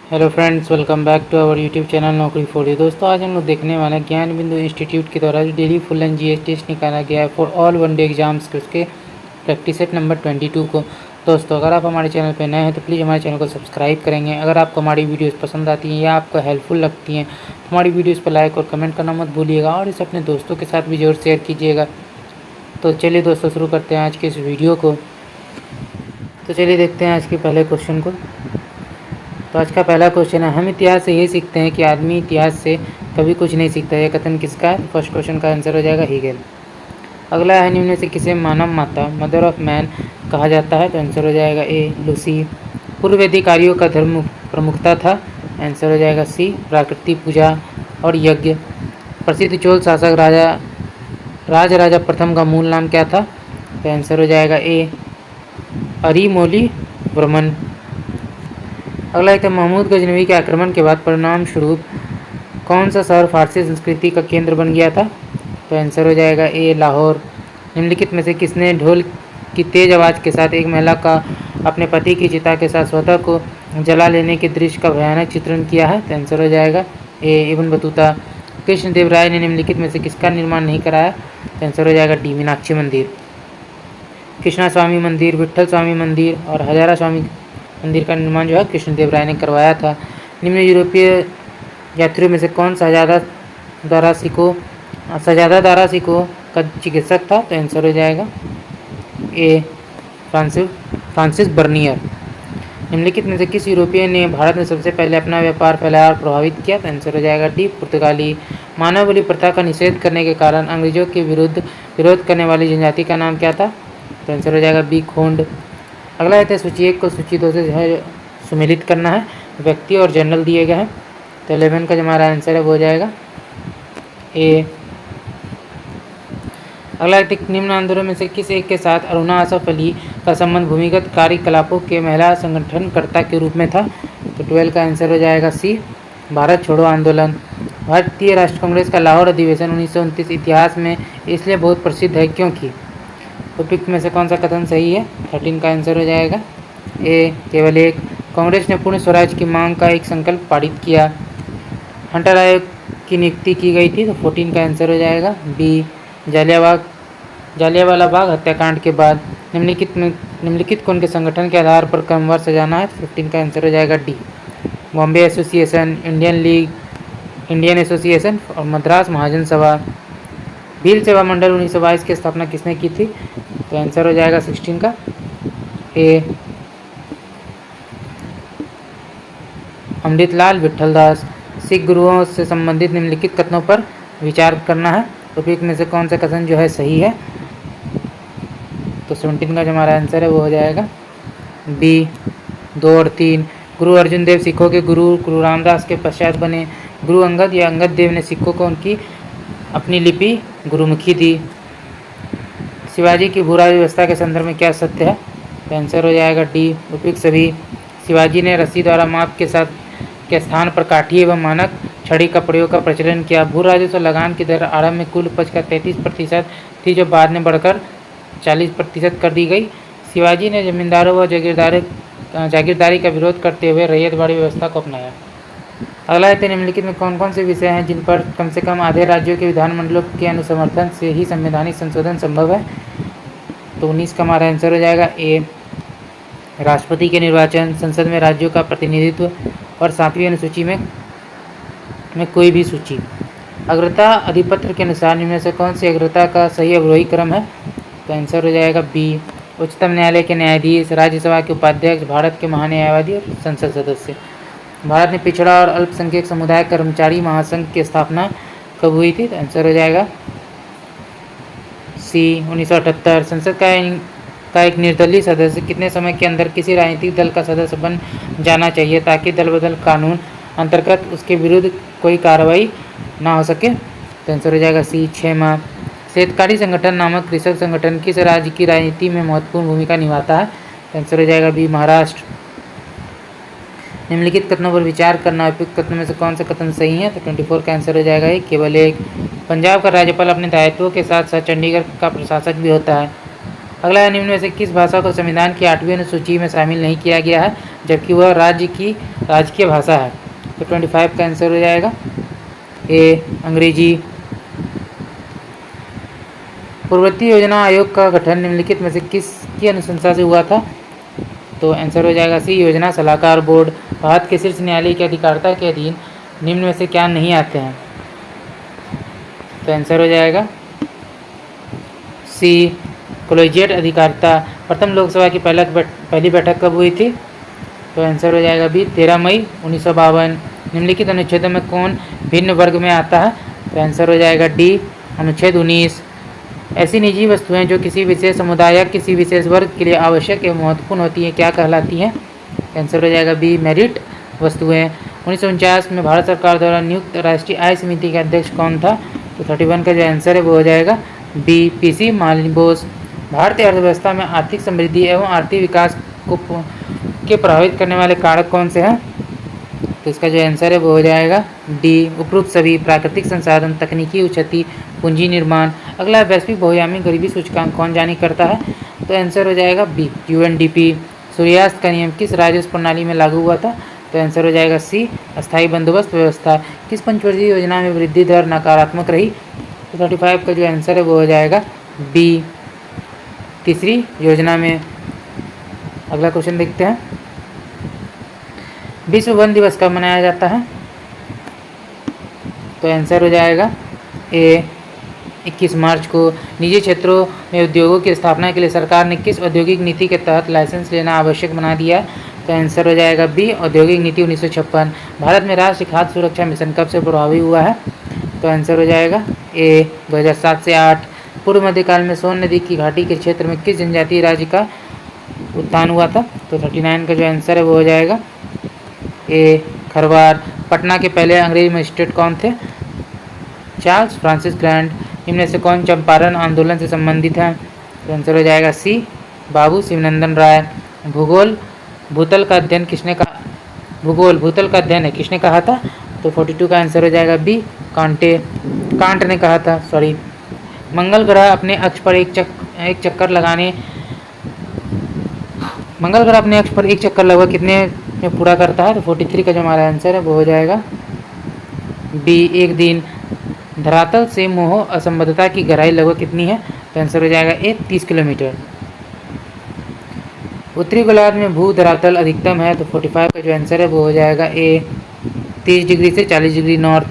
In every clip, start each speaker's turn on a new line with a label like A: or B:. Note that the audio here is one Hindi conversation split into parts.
A: Hello friends, welcome back to our YouTube channel Naukri for you. दोस्तों, आज हम लोग देखने वाले हैं ज्ञान बिंदु इंस्टीट्यूट के द्वारा जो daily full and GS test निकाला गया है for all one day exams के उसके प्रैक्टिस सेट नंबर 22 को। दोस्तों, अगर आप हमारे चैनल पर नए हैं तो प्लीज़ हमारे चैनल को सब्सक्राइब करेंगे। अगर आपको हमारी वीडियोज़ पसंद आती हैं या आपको हेल्पफुल लगती हैं तो हमारी वीडियोज़ पर लाइक और कमेंट करना मत भूलिएगा और इसे अपने दोस्तों के साथ भी जरूर शेयर कीजिएगा। तो चलिए दोस्तों, शुरू करते हैं आज के इस वीडियो को। तो चलिए देखते हैं आज के पहले क्वेश्चन को। तो आज का पहला क्वेश्चन है, हम इतिहास से ये सीखते हैं कि आदमी इतिहास से कभी कुछ नहीं सीखता। यह कथन किसका है? फर्स्ट क्वेश्चन का आंसर हो जाएगा हीगेल। अगला है, निम्न में से किसे मानव माता मदर ऑफ मैन कहा जाता है? तो आंसर हो जाएगा ए लूसी। पूर्व वैदिक कार्यों का धर्म प्रमुखता था। आंसर हो जाएगा सी प्राकृतिक पूजा और यज्ञ। प्रसिद्ध चोल शासक राजा प्रथम का मूल नाम क्या था? तो आंसर हो जाएगा ए अरिमोली वर्मन। अगला एक है, महमूद गजनवी के आक्रमण के बाद परिणाम स्वरूप कौन सा शहर फारसी संस्कृति का केंद्र बन गया था? तो आंसर हो जाएगा ए लाहौर। निम्नलिखित में से किसने ढोल की तेज आवाज़ के साथ एक महिला का अपने पति की चिता के साथ स्वतः को जला लेने के दृश्य का भयानक चित्रण किया है? तो आंसर हो जाएगा ए इब्न बतूता। कृष्णदेव राय ने निम्नलिखित में से किसका निर्माण नहीं कराया? तो आंसर हो जाएगा डी मीनाक्षी मंदिर। कृष्णा स्वामी मंदिर, विट्ठल स्वामी मंदिर और हजारा स्वामी मंदिर का निर्माण जो है कृष्णदेव राय ने करवाया था। निम्न यूरोपीय यात्रियों में से कौन शहजादा दारा सिको का चिकित्सक था? तो आंसर हो जाएगा ए फ्रांसिस बर्नियर। निम्नलिखित में से किस यूरोपीय ने भारत में सबसे पहले अपना व्यापार फैलाया और प्रभावित किया? तो आंसर हो जाएगा डी पुर्तगाली। मानव बलि प्रथा का निषेध करने के कारण अंग्रेजों के विरोध करने वाली जनजाति का नाम क्या था? तो आंसर हो जाएगा बी खोंड। अगला है, सूची 1 को सूची 2 से जो है सुमेलित करना है। व्यक्ति और जनरल दिए गए हैं। तो 11 का जो हमारा आंसर है वो हो जाएगा ए। अगला है, निम्न आंदोलन में से किस एक के साथ अरुणा आसफ अली का संबंध भूमिगत कार्यकलापों के महिला संगठनकर्ता के रूप में था? तो 12 का आंसर हो जाएगा सी भारत छोड़ो आंदोलन। भारतीय राष्ट्रीय कांग्रेस का लाहौर अधिवेशन 1929 इतिहास में इसलिए बहुत प्रसिद्ध है क्योंकि उपयुक्त में से कौन सा कथन सही है? 13 का आंसर हो जाएगा ए केवल एक। कांग्रेस ने पूर्ण स्वराज की मांग का एक संकल्प पारित किया। हंटर आयोग की नियुक्ति की गई थी। तो 14 का आंसर हो जाएगा बी। जालियांवाला बाग हत्याकांड के बाद निम्नलिखित कौन के संगठन के आधार पर क्रमवार सजाना है? 15 का आंसर हो जाएगा D Bombay association, Indian league, Indian association और मद्रास महाजन सभा। भील सेवा मंडल 1922 की स्थापना किसने की थी? तो आंसर हो जाएगा 16 का ए अमृतलाल विठलदास। सिख गुरुओं से संबंधित निम्नलिखित कथनों पर विचार करना है। उपयुक्त में से कौन सा कथन जो है सही है? तो 17 का जो हमारा आंसर है वो हो जाएगा बी 2 और 3। गुरु अर्जुन देव सिखों के गुरु रामदास के पश्चात बने। गुरु अंगद या अंगद देव ने सिखों को उनकी अपनी लिपि गुरुमुखी दी। शिवाजी की भूराज व्यवस्था के संदर्भ में क्या सत्य है? तो आंसर हो जाएगा डी उपयुक्त सभी। शिवाजी ने रस्सी द्वारा माप के स्थान पर काठी एवं मानक छड़ी का प्रयोग का प्रचलन किया। भू राजस्व लगान की दर आरंभ में कुल उपज का 33% थी, जो बाद में बढ़कर 40% कर दी गई। शिवाजी ने जमींदारों व जागीरदारी का विरोध करते हुए रैयतवाड़ी व्यवस्था को अपनाया। अगला है, निम्नलिखित में कौन कौन से विषय हैं जिन पर कम से कम आधे राज्यों के विधानमंडलों के अनुसमर्थन से ही संवैधानिक संशोधन संभव है? तो 19 का हमारा आंसर हो जाएगा ए राष्ट्रपति के निर्वाचन, संसद में राज्यों का प्रतिनिधित्व और 7वीं अनुसूची में कोई भी सूची। अग्रता अधिपत्र के अनुसार निम्न से कौन सी अग्रता का सही अवरोही क्रम है? तो आंसर हो जाएगा बी उच्चतम न्यायालय के न्यायाधीश, राज्यसभा के उपाध्यक्ष, भारत के महान्यायवादी और संसद सदस्य। भारत में पिछड़ा और अल्पसंख्यक समुदाय कर्मचारी महासंघ की स्थापना कब हुई थी? तो आंसर हो जाएगा सी 1978। संसद का एक निर्दलीय सदस्य कितने समय के अंदर किसी राजनीतिक दल का सदस्य बन जाना चाहिए ताकि दल बदल कानून अंतर्गत उसके विरुद्ध कोई कार्रवाई ना हो सके? तो आंसर हो जाएगा सी 6 माह। शेतकारी संगठन नामक कृषक संगठन किस राज्य की राजनीति में महत्वपूर्ण भूमिका निभाता है? तो आंसर हो जाएगा बी महाराष्ट्र। निम्नलिखित कथनों पर विचार करना। उपयुक्त कथनों में से कौन सा कथन सही है? तो 24 का आंसर हो जाएगा केवल एक। पंजाब का राज्यपाल अपने दायित्वों के साथ साथ चंडीगढ़ का प्रशासक भी होता है। अगला है, निम्न में से किस भाषा को संविधान की 8वीं अनुसूची में शामिल नहीं किया गया है जबकि वह राज्य की राजकीय भाषा है? तो 25 का आंसर हो जाएगा ए अंग्रेजी। पूर्ववर्ती योजना आयोग का गठन निम्नलिखित में से किसकी अनुशंसा से हुआ था? तो आंसर हो जाएगा सी योजना सलाहकार बोर्ड। भारत के शीर्ष न्यायालय की अधिकारिता के अधीन निम्न में से क्या नहीं आते हैं? तो आंसर हो जाएगा सी कॉलेजिएट अधिकारिता। प्रथम लोकसभा की पहली बैठक कब हुई थी? तो आंसर हो जाएगा बी 13 मई 1952। निम्नलिखित अनुच्छेदों में कौन भिन्न वर्ग में आता है? तो आंसर हो जाएगा डी अनुच्छेद 19। ऐसी निजी वस्तुएं जो किसी विशेष समुदाय या किसी विशेष वर्ग के लिए आवश्यक एवं महत्वपूर्ण होती हैं क्या कहलाती हैं? आंसर हो जाएगा बी मेरिट वस्तुएं। 1949 में भारत सरकार द्वारा नियुक्त राष्ट्रीय आय समिति के अध्यक्ष कौन था? तो 31 का जो आंसर है वो हो जाएगा बी पीसी मालिनी बोस। भारतीय अर्थव्यवस्था में आर्थिक समृद्धि एवं आर्थिक विकास के प्रभावित करने वाले कारक कौन से हैं? तो इसका जो आंसर है वो हो जाएगा डी उपरोक्त सभी। प्राकृतिक संसाधन, तकनीकी उन्नति, पूंजी निर्माण। अगला वैश्विक बहुआयामी गरीबी सूचकांक कौन जारी करता है? तो आंसर हो जाएगा बी यूएनडीपी। सूर्यास्त का नियम किस राजस्व प्रणाली में लागू हुआ था? तो आंसर हो जाएगा सी अस्थायी बंदोबस्त व्यवस्था। किस पंचवर्षीय योजना में वृद्धि दर नकारात्मक रही? तो 35 का जो आंसर है वो हो जाएगा बी तीसरी योजना में। अगला क्वेश्चन देखते हैं, विश्व वन दिवस कब मनाया जाता है? तो आंसर हो जाएगा ए 21 मार्च को। निजी क्षेत्रों में उद्योगों की स्थापना के लिए सरकार ने किस औद्योगिक नीति के तहत लाइसेंस लेना आवश्यक बना दिया? तो आंसर हो जाएगा बी औद्योगिक नीति 1956। भारत में राष्ट्रीय खाद्य सुरक्षा मिशन कब से प्रभावी हुआ है? तो आंसर हो जाएगा ए 2007 से 8। पूर्व मध्यकाल में सोन नदी की घाटी के क्षेत्र में किस जनजातीय राज्य का उत्थान हुआ था? तो 39 का जो आंसर है वो हो जाएगा ए खरवार। पटना के पहले अंग्रेज मजिस्ट्रेट कौन थे? Charles Francis grant. इनमें से कौन चंपारण आंदोलन से संबंधित है? तो आंसर हो जाएगा सी बाबू शिवनंदन राय। भूतल का अध्ययन किसने कहा? भूगोल भूतल का अध्ययन है किसने कहा था? तो 42 का आंसर हो जाएगा बी कांट ने कहा था, सॉरी। मंगल ग्रह अपने अक्ष पर एक चक्कर लगभग कितने में पूरा करता है? तो 43 का जो हमारा आंसर है वो हो जाएगा बी 1 दिन। धरातल से मोह असंबद्धता की गहराई लगभग कितनी है? तो आंसर हो जाएगा ए 30 किलोमीटर। उत्तरी गोलार्ध में भू धरातल अधिकतम है। तो 45 का जो आंसर है वो हो जाएगा ए 30 डिग्री से 40 डिग्री नॉर्थ।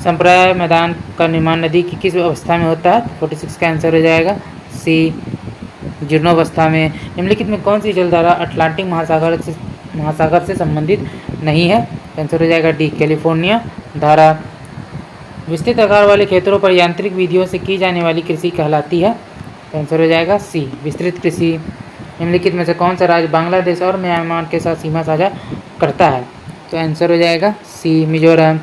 A: संप्राय मैदान का निर्माण नदी की किस अवस्था में होता है? तो 46 का आंसर हो जाएगा सी जीर्णोवस्था में। निम्नलिखित में कौन सी जलधारा अटलांटिक महासागर से संबंधित नहीं है? तो आंसर हो जाएगा डी कैलिफोर्निया धारा। विस्तृत आकार वाले क्षेत्रों पर यांत्रिक विधियों से की जाने वाली कृषि कहलाती है? तो आंसर हो जाएगा सी विस्तृत कृषि। निम्नलिखित में से कौन सा राज्य बांग्लादेश और म्यांमार के साथ सीमा साझा करता है? तो आंसर हो जाएगा सी मिजोरम।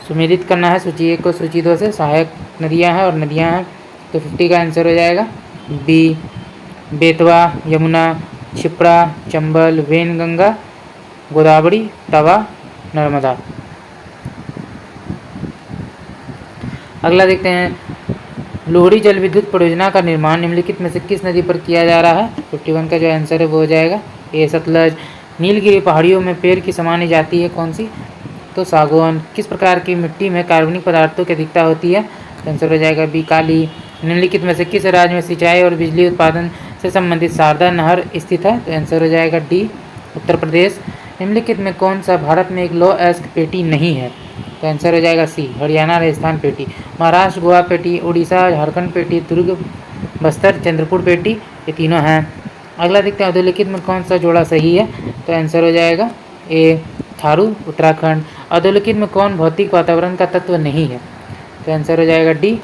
A: सुमेलित करना है सूची 1 को सूची 2 से। सहायक नदियां हैं और नदियां हैं। तो 50 का आंसर हो जाएगा बी बेतवा, यमुना, क्षिप्रा, चंबल, वेनगंगा, गोदावरी, तवा, नर्मदा। अगला देखते हैं, लोहड़ी जल विद्युत परियोजना का निर्माण निम्नलिखित में से किस नदी पर किया जा रहा है? 51 का जो आंसर है वो हो जाएगा ए सतलज। नीलगिरी पहाड़ियों में पेड़ की सामान्य जाति है कौन सी? तो सागौन। किस प्रकार की मिट्टी में कार्बनिक पदार्थों की अधिकता होती है? तो आंसर हो जाएगा बी काली। निम्नलिखित में से किस राज्य में सिंचाई और बिजली उत्पादन से संबंधित शारदा नहर स्थित है? तो आंसर हो जाएगा डी उत्तर प्रदेश। निम्नलिखित में कौन सा भारत में एक लौ अयस्क पेटी नहीं है? तो आंसर हो जाएगा सी हरियाणा राजस्थान पेटी। महाराष्ट्र गोवा पेटी, उड़ीसा झारखंड पेटी, दुर्ग बस्तर चंद्रपुर पेटी, ये तीनों हैं। अगला देखते हैं, अधोलिखित में कौन सा जोड़ा सही है? तो आंसर हो जाएगा ए थारू उत्तराखंड। अधोलिखित में कौन भौतिक वातावरण का तत्व नहीं है? तो आंसर हो जाएगा डी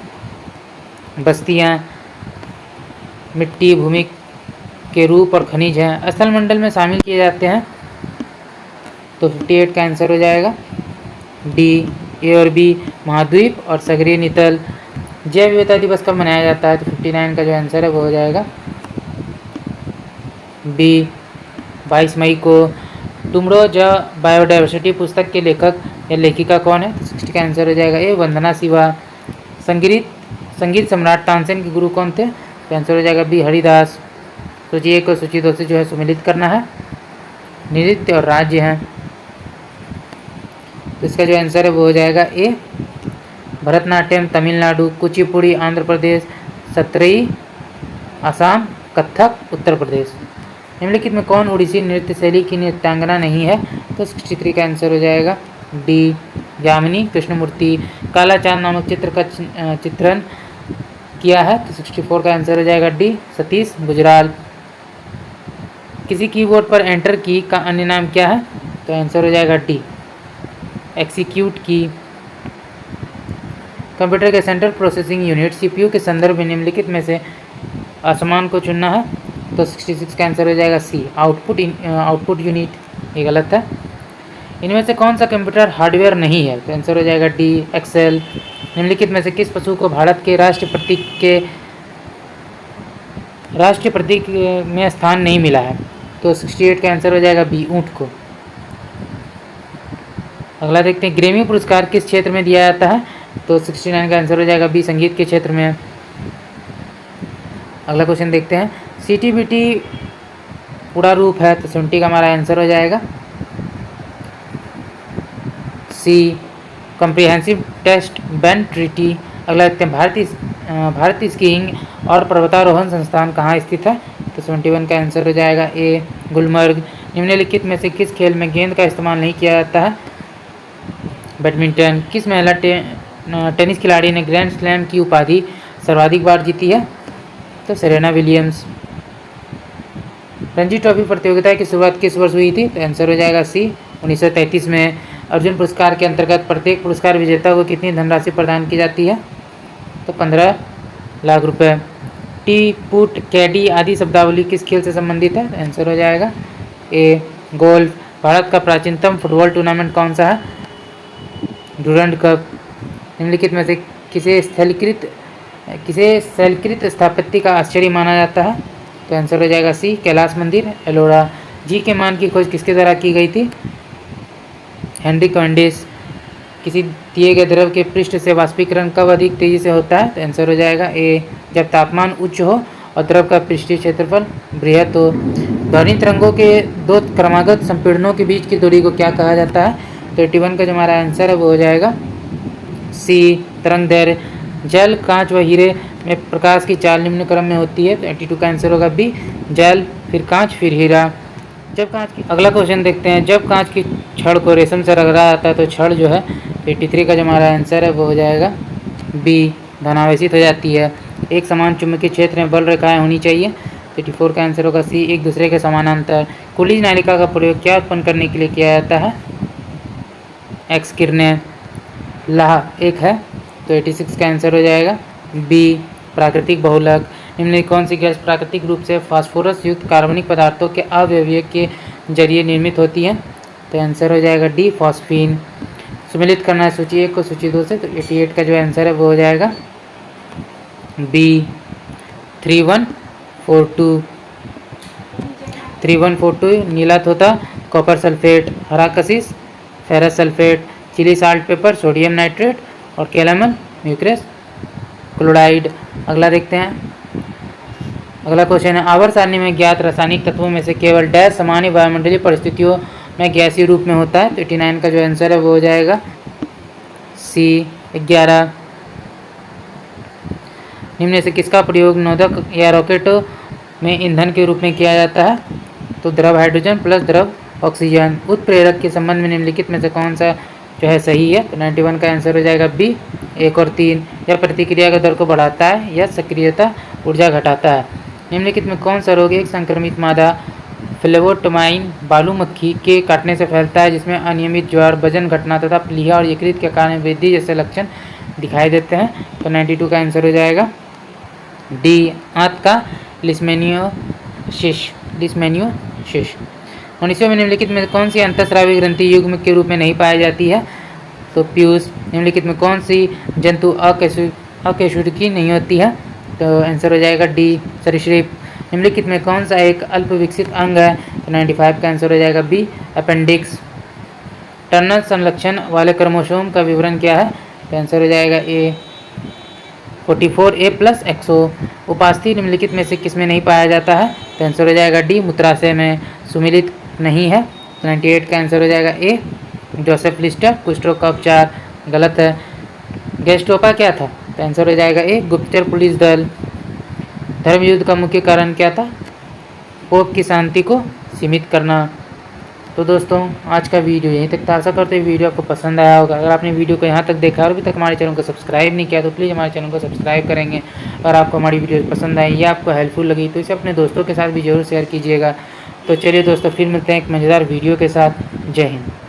A: बस्तियाँ। मिट्टी भूमि के रूप और खनिज हैं स्थल मंडल में शामिल किए जाते हैं। तो 58 का आंसर हो जाएगा डी ए और बी महाद्वीप और सागरीय नितल। जैव विविधता दिवस कब मनाया जाता है? तो 59 का जो आंसर है वो हो जाएगा बी 22 मई को। टुमरो द बायोडाइवर्सिटी पुस्तक के लेखक या लेखिका कौन है? तो 60 का आंसर हो जाएगा ए वंदना शिवा। संगीत सम्राट तानसेन के गुरु कौन थे? तो आंसर हो जाएगा बी हरिदास। सूची 1 और सूची 2 से जो है सुमिलित करना है। नृत्य और राज्य है, तो इसका जो आंसर है वो हो जाएगा ए भरतनाट्यम तमिलनाडु, कुचिपुड़ी आंध्र प्रदेश, सतरई असम, कथक उत्तर प्रदेश। निम्नलिखित में कौन उड़ीसी नृत्य शैली की नृत्यांगना नहीं है? तो 63 का आंसर हो जाएगा डी यामिनी कृष्णमूर्ति। काला चांद नामक चित्र का चित्रण किया है, तो 64 का आंसर हो जाएगा डी सतीश गुजराल। किसी कीबोर्ड पर एंटर की का अन्य नाम क्या है? तो आंसर हो जाएगा डी एक्सिक्यूट की। कंप्यूटर के सेंट्रल प्रोसेसिंग यूनिट सीपीयू के संदर्भ में निम्नलिखित में से असमान को चुनना है, तो 66 का आंसर हो जाएगा सी आउटपुट यूनिट, ये गलत है। इनमें से कौन सा कंप्यूटर हार्डवेयर नहीं है? तो आंसर हो जाएगा डी एक्सेल। निम्नलिखित में से किस पशु को भारत के राष्ट्रीय प्रतीक में स्थान नहीं मिला है? तो 68 का आंसर हो जाएगा बी ऊँट को। अगला देखते हैं, ग्रैमी पुरस्कार किस क्षेत्र में दिया जाता है? तो 69 का आंसर हो जाएगा बी संगीत के क्षेत्र में। अगला क्वेश्चन देखते हैं, सीटीबीटी पूरा रूप है, तो 70 का हमारा आंसर हो जाएगा सी कॉम्प्रिहेंसिव टेस्ट बैंड ट्रीटी। अगला देखते हैं, भारतीय स्कीइंग और पर्वतारोहण संस्थान कहाँ स्थित है? तो 71 का आंसर हो जाएगा ए गुलमर्ग। निम्नलिखित में से किस खेल में गेंद का इस्तेमाल नहीं किया जाता है? बैडमिंटन। किस महिला टेनिस खिलाड़ी ने ग्रैंड स्लैम की उपाधि सर्वाधिक बार जीती है? तो सेरेना विलियम्स। रणजी ट्रॉफी प्रतियोगिता की शुरुआत किस वर्ष हुई थी? तो आंसर हो जाएगा सी 1933 में। अर्जुन पुरस्कार के अंतर्गत प्रत्येक पुरस्कार विजेता को कितनी धनराशि प्रदान की जाती है? तो 15 लाख रुपए। टी पुट कैडी आदि शब्दावली किस खेल से संबंधित है? तो आंसर हो जाएगा ए गोल्फ। भारत का प्राचीनतम फुटबॉल टूर्नामेंट कौन सा है? Durand cup. निम्नलिखित में से किसे शैलकृत स्थापत्य का आश्चर्य माना जाता है? तो आंसर हो जाएगा सी कैलाश मंदिर एलोरा। जी के मान की खोज किसके द्वारा की गई थी? Henry Cavendish. किसी दिए गए द्रव के पृष्ठ से वाष्पीकरण कब अधिक तेजी से होता है? तो आंसर हो जाएगा ए जब तापमान उच्च हो और द्रव का पृष्ठीय क्षेत्रफल बृहत हो। ध्वनि तरंगों के दो क्रमागत संपीड़नों के बीच की दूरी को क्या कहा जाता है? तो 81 का जो हमारा आंसर है वो हो जाएगा सी तरंग दैर्घ्य। जल, कांच व हीरे में प्रकाश की चाल निम्न क्रम में होती है, तो 82 का आंसर होगा बी जल, फिर कांच, फिर हीरा। अगला क्वेश्चन देखते हैं, जब कांच की छड़ को रेशम से रगड़ा जाता है तो छड़ जो है 83 का जो हमारा आंसर है वो हो जाएगा बी धनावेशित हो जाती है। एक समान चुंबकीय क्षेत्र में बल रेखाएं होनी चाहिए, 84 का आंसर होगा सी एक दूसरे के समानांतर। कुलिज नालिका का प्रयोग क्या उत्पन्न करने के लिए किया जाता है? एक्स किरणें। लाह एक है, तो 86 का आंसर हो जाएगा बी प्राकृतिक बहुलक। निम्न कौन सी गैस प्राकृतिक रूप से फास्फोरस युक्त कार्बनिक पदार्थों के अवयवीय के जरिए निर्मित होती है? तो आंसर हो जाएगा डी फॉस्फीन। सुमिलित करना है सूची 1 को सूची 2 से, तो 88 का जो आंसर है वो हो जाएगा बी 3142 नीला तोता, कॉपर सल्फेट, हरा कशिश, ferrous sulphate, chilli salt paper, sodium nitrate और कैलामल म्यूक्रेस क्लोराइड। अगला देखते हैं, अगला क्वेश्चन है, आवर्त सारणी में ज्ञात रासायनिक तत्वों में से केवल डैश सामान्य वायुमंडलीय परिस्थितियों में गैसीय रूप में होता है? तो 89 का जो आंसर है वो हो जाएगा सी 11। निम्न से किसका प्रयोग नोदक या रॉकेटों में ईंधन के रूप में किया जाता है? तो द्रव हाइड्रोजन प्लस द्रव ऑक्सीजन। उत्प्रेरक के संबंध में निम्नलिखित में से कौन सा जो है सही है? तो 91 का आंसर हो जाएगा बी 1 और 3। यह प्रतिक्रिया के दर को बढ़ाता है या सक्रियता ऊर्जा घटाता है। निम्नलिखित में कौन सा रोग एक संक्रमित मादा फ्लेवोटोमाइन बालू मक्खी के काटने से फैलता है, जिसमें अनियमित ज्वर, वजन घटना तथा प्लीहा और यकृत के कारण वृद्धि जैसे लक्षण दिखाई देते हैं? तो 92 का आंसर हो जाएगा डी आंत का लिस्मेनियोसिस। 19वें में निम्नलिखित में कौन सी अंतःस्रावी ग्रंथि युग्म के रूप में नहीं पाई जाती है? तो पीयूष। निम्नलिखित में कौन सी जंतु अकेशुकी नहीं होती है? तो आंसर हो जाएगा डी सरीसृप। निम्नलिखित में कौन सा एक अल्प विकसित अंग है? तो 95 का आंसर हो जाएगा बी अपेंडिक्स। टर्नर संलक्षण वाले क्रोमोसोम का विवरण क्या है? तो आंसर हो जाएगा ए 44A प्लस एक्सो उपास्थि निम्नलिखित में से किसमें नहीं पाया जाता है? तो आंसर हो जाएगा डी, मूत्राशय में सुमिलित नहीं है। 98 का आंसर हो जाएगा ए, जोसेफ लिस्टर। कुष्ठ रोग का उपचार गलत है। गेस्टोपा क्या था? तो आंसर हो जाएगा ए, गुप्तचर पुलिस दल। धर्म युद्ध का मुख्य कारण क्या था? पोप की शांति को सीमित करना। तो दोस्तों आज का वीडियो यहीं तक था। आशा करते हैं वीडियो आपको पसंद आया होगा। अगर आपने वीडियो को यहाँ तक देखा और अभी तक हमारे चैनल को सब्सक्राइब नहीं किया तो प्लीज़ हमारे चैनल को सब्सक्राइब करेंगे। और आपको हमारी वीडियो पसंद आई या आपको हेल्पफुल लगी तो इसे अपने दोस्तों के साथ भी जरूर शेयर कीजिएगा। तो चलिए दोस्तों फिर मिलते हैं एक मज़ेदार वीडियो के साथ। जय हिंद।